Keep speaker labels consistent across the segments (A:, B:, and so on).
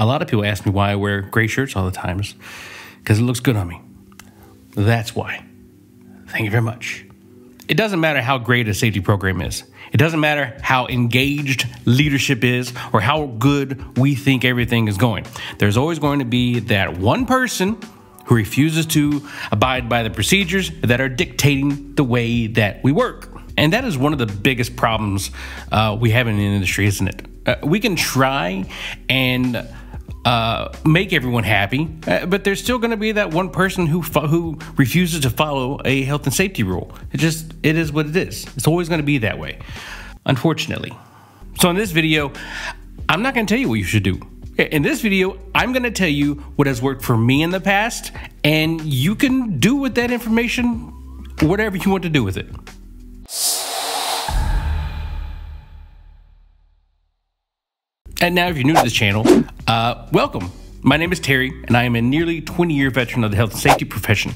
A: A lot of people ask me why I wear gray shirts all the time, because it looks good on me. That's why. Thank you very much. It doesn't matter how great a safety program is. It doesn't matter how engaged leadership is or how good we think everything is going. There's always going to be that one person who refuses to abide by the procedures that are dictating the way that we work. And that is one of the biggest problems we have in the industry, isn't it? We can try and make everyone happy, but there's still going to be that one person who refuses to follow a health and safety rule. It is what it is. It's always going to be that way, unfortunately. So in this video, I'm not going to tell you what you should do. In this video, I'm going to tell you what has worked for me in the past, and you can do with that information whatever you want to do with it. And now, if you're new to this channel, welcome. My name is Terry, and I am a nearly 20-year veteran of the health and safety profession.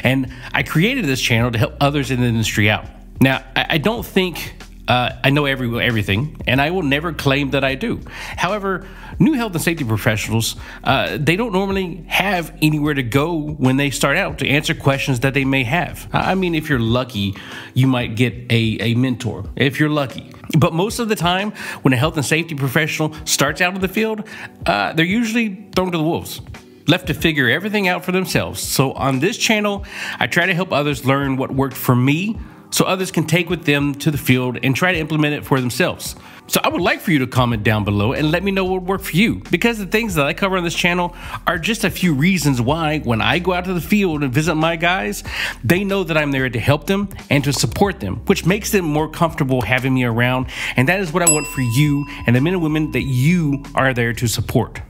A: And I created this channel to help others in the industry out. Now, I don't think I know everything, and I will never claim that I do. However, new health and safety professionals, they don't normally have anywhere to go when they start out to answer questions that they may have. I mean, if you're lucky, you might get a mentor, if you're lucky. But most of the time, when a health and safety professional starts out in the field, they're usually thrown to the wolves, left to figure everything out for themselves. So on this channel, I try to help others learn what worked for me, so others can take with them to the field and try to implement it for themselves. So I would like for you to comment down below and let me know what would work for you, because the things that I cover on this channel are just a few reasons why when I go out to the field and visit my guys, they know that I'm there to help them and to support them, which makes them more comfortable having me around. And that is what I want for you and the men and women that you are there to support.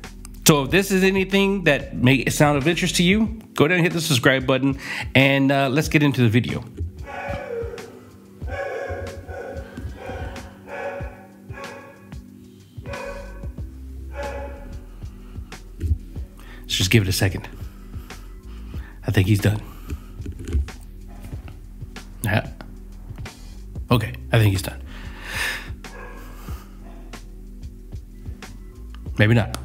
A: So if this is anything that may sound of interest to you, go down and hit the subscribe button, and let's get into the video. Let's just give it a second. I think he's done. Yeah. Okay, I think he's done. Maybe not.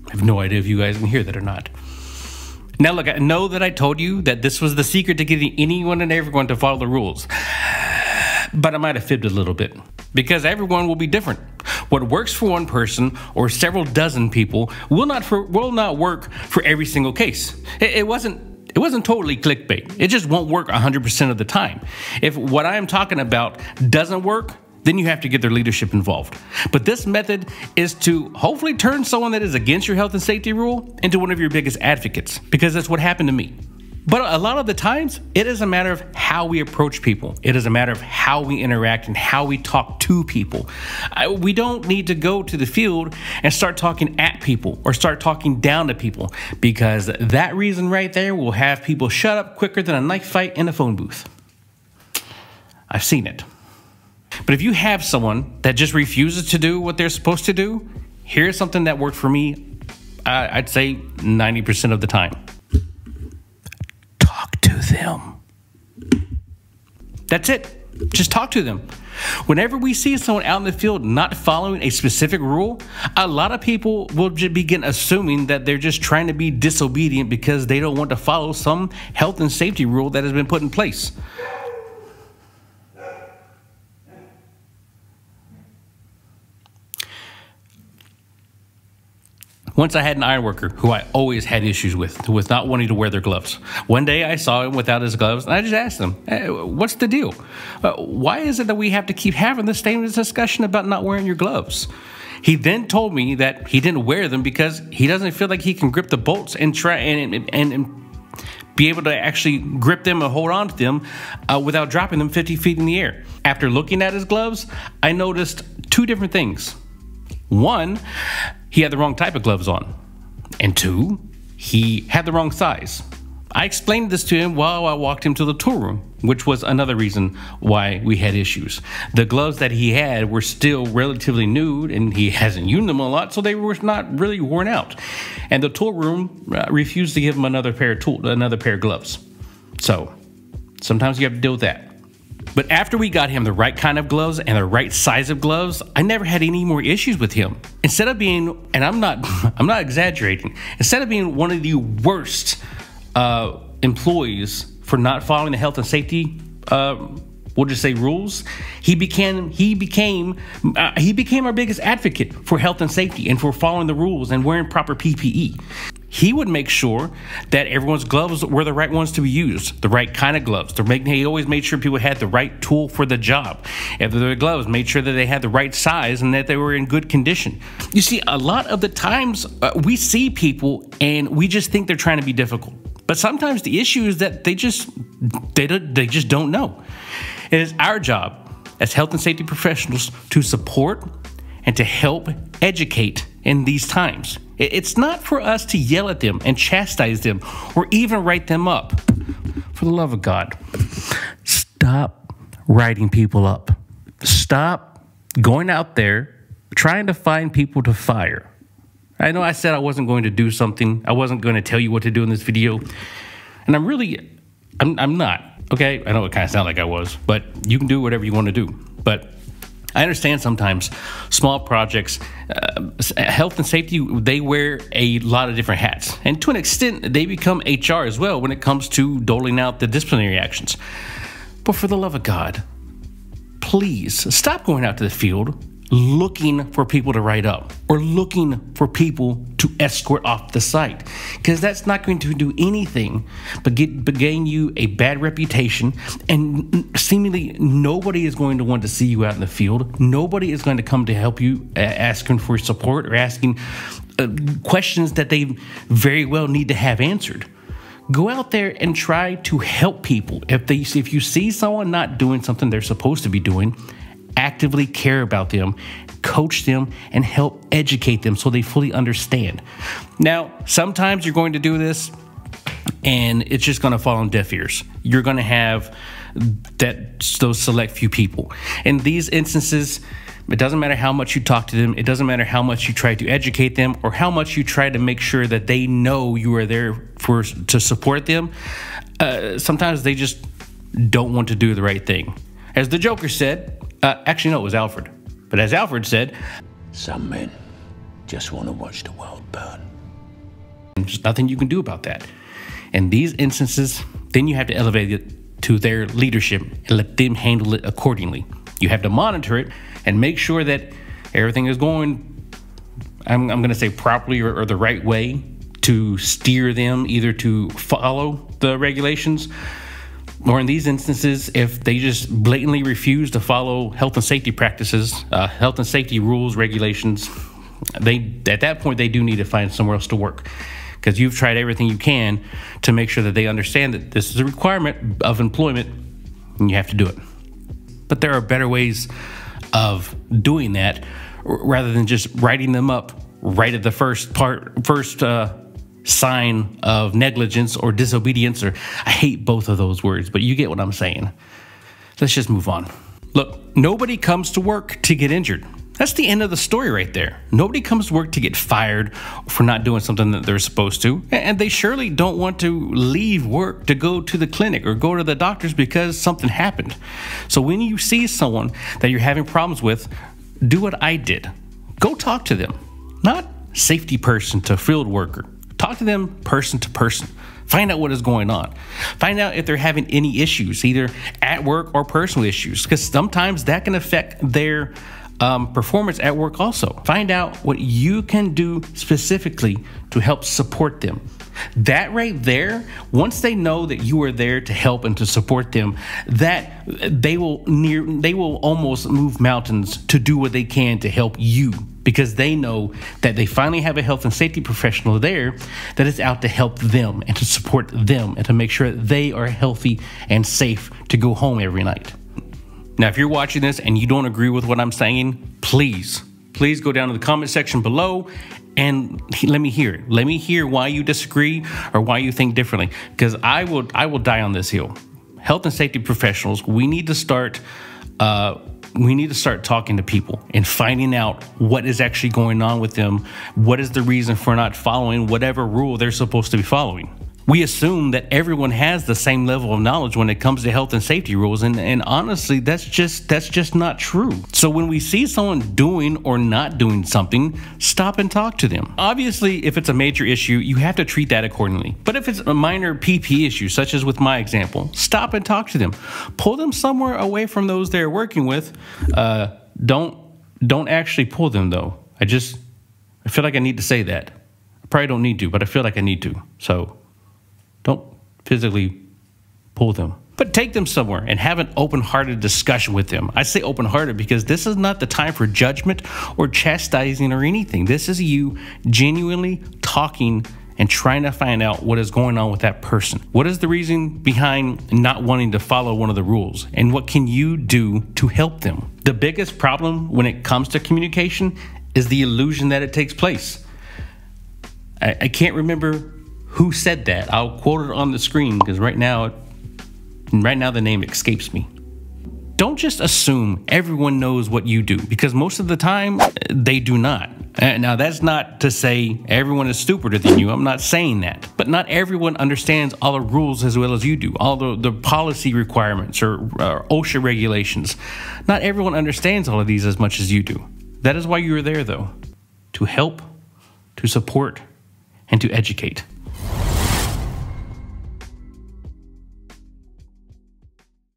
A: I have no idea if you guys can hear that or not. Now look, I know that I told you that this was the secret to getting anyone and everyone to follow the rules, but I might have fibbed a little bit, because everyone will be different. What works for one person or several dozen people will not work for every single case. It wasn't totally clickbait. It just won't work 100% of the time. If what I am talking about doesn't work, then you have to get their leadership involved. But this method is to hopefully turn someone that is against your health and safety rule into one of your biggest advocates, because that's what happened to me. But a lot of the times, it is a matter of how we approach people. It is a matter of how we interact and how we talk to people. We don't need to go to the field and start talking at people or start talking down to people, because that reason right there will have people shut up quicker than a knife fight in a phone booth. I've seen it. But if you have someone that just refuses to do what they're supposed to do, here's something that worked for me, I'd say 90% of the time. Them. That's it. Just talk to them. Whenever we see someone out in the field not following a specific rule, a lot of people will just begin assuming that they're just trying to be disobedient because they don't want to follow some health and safety rule that has been put in place. Once I had an iron worker who I always had issues with not wanting to wear their gloves. One day I saw him without his gloves, and I just asked him, hey, what's the deal? Why is it that we have to keep having this same discussion about not wearing your gloves? He then told me that he didn't wear them because he doesn't feel like he can grip the bolts and try and be able to actually grip them and hold on to them without dropping them 50 feet in the air. After looking at his gloves, I noticed two different things. One, he had the wrong type of gloves on. And two, he had the wrong size. I explained this to him while I walked him to the tool room, which was another reason why we had issues. The gloves that he had were still relatively new, and he hasn't used them a lot, so they were not really worn out. And the tool room refused to give him another pair of gloves. So sometimes you have to deal with that. But after we got him the right kind of gloves and the right size of gloves, I never had any more issues with him. Instead of being, and I'm not exaggerating, instead of being one of the worst employees for not following the health and safety, we'll just say rules, he became our biggest advocate for health and safety and for following the rules and wearing proper PPE. He would make sure that everyone's gloves were the right ones to be used, the right kind of gloves. He always made sure people had the right tool for the job. If their gloves, made sure that they had the right size and that they were in good condition. You see, a lot of the times we see people and we just think they're trying to be difficult. But sometimes the issue is that they just don't know. It is our job as health and safety professionals to support and to help educate in these times. It's not for us to yell at them and chastise them or even write them up. For the love of God, stop writing people up. Stop going out there trying to find people to fire. I know I said I wasn't going to do something. I wasn't going to tell you what to do in this video. And I'm not, okay? I know it kind of sounded like I was, but you can do whatever you want to do. But I understand sometimes small projects, health and safety, they wear a lot of different hats. And to an extent, they become HR as well when it comes to doling out the disciplinary actions. But for the love of God, please stop going out to the field looking for people to write up or looking for people to escort off the site, because that's not going to do anything but gain you a bad reputation, and seemingly nobody is going to want to see you out in the field. Nobody is going to come to help you asking for support or asking questions that they very well need to have answered. Go out there and try to help people. If you see someone not doing something they're supposed to be doing, actively care about them, coach them, and help educate them so they fully understand. Now, sometimes you're going to do this and it's just going to fall on deaf ears. You're going to have those select few people. In these instances, it doesn't matter how much you talk to them. It doesn't matter how much you try to educate them or how much you try to make sure that they know you are there to support them. Sometimes they just don't want to do the right thing. As the Joker said, actually, no, it was Alfred. But as Alfred said,
B: some men just want to watch the world burn.
A: There's nothing you can do about that. In these instances, then you have to elevate it to their leadership and let them handle it accordingly. You have to monitor it and make sure that everything is going, I'm going to say properly or the right way, to steer them either to follow the regulations, or in these instances, if they just blatantly refuse to follow health and safety practices, health and safety rules, regulations, at that point, they do need to find somewhere else to work, because you've tried everything you can to make sure that they understand that this is a requirement of employment and you have to do it. But there are better ways of doing that rather than just writing them up right at the first sign of negligence or disobedience, or I hate both of those words, but you get what I'm saying. Let's just move on. Look, nobody comes to work to get injured. That's the end of the story right there. Nobody comes to work to get fired for not doing something that they're supposed to, and they surely don't want to leave work to go to the clinic or go to the doctors because something happened. So when you see someone that you're having problems with, do what I did. Go talk to them, not safety person to field worker. Talk to them person to person. Find out what is going on. Find out if they're having any issues, either at work or personal issues, because sometimes that can affect their performance at work also. Find out what you can do specifically to help support them. That right there, once they know that you are there to help and to support them, that they will almost move mountains to do what they can to help you, because they know that they finally have a health and safety professional there that is out to help them and to support them and to make sure that they are healthy and safe to go home every night. Now, if you're watching this and you don't agree with what I'm saying, please go down to the comment section below and let me hear it. Let me hear why you disagree or why you think differently, because I will die on this hill. Health and safety professionals, we need to start talking to people and finding out what is actually going on with them. What is the reason for not following whatever rule they're supposed to be following? We assume that everyone has the same level of knowledge when it comes to health and safety rules, and honestly, that's just not true. So when we see someone doing or not doing something, stop and talk to them. Obviously, if it's a major issue, you have to treat that accordingly. But if it's a minor PP issue, such as with my example, stop and talk to them. Pull them somewhere away from those they're working with. Don't actually pull them though. I feel like I need to say that. I probably don't need to, but I feel like I need to. So don't physically pull them, but take them somewhere and have an open-hearted discussion with them. I say open-hearted because this is not the time for judgment or chastising or anything. This is you genuinely talking and trying to find out what is going on with that person. What is the reason behind not wanting to follow one of the rules? And what can you do to help them? The biggest problem when it comes to communication is the illusion that it takes place. I can't remember who said that. I'll quote it on the screen because right now the name escapes me. Don't just assume everyone knows what you do, because most of the time they do not. Now that's not to say everyone is stupider than you. I'm not saying that. But not everyone understands all the rules as well as you do, all the policy requirements or OSHA regulations. Not everyone understands all of these as much as you do. That is why you're there though, to help, to support, and to educate.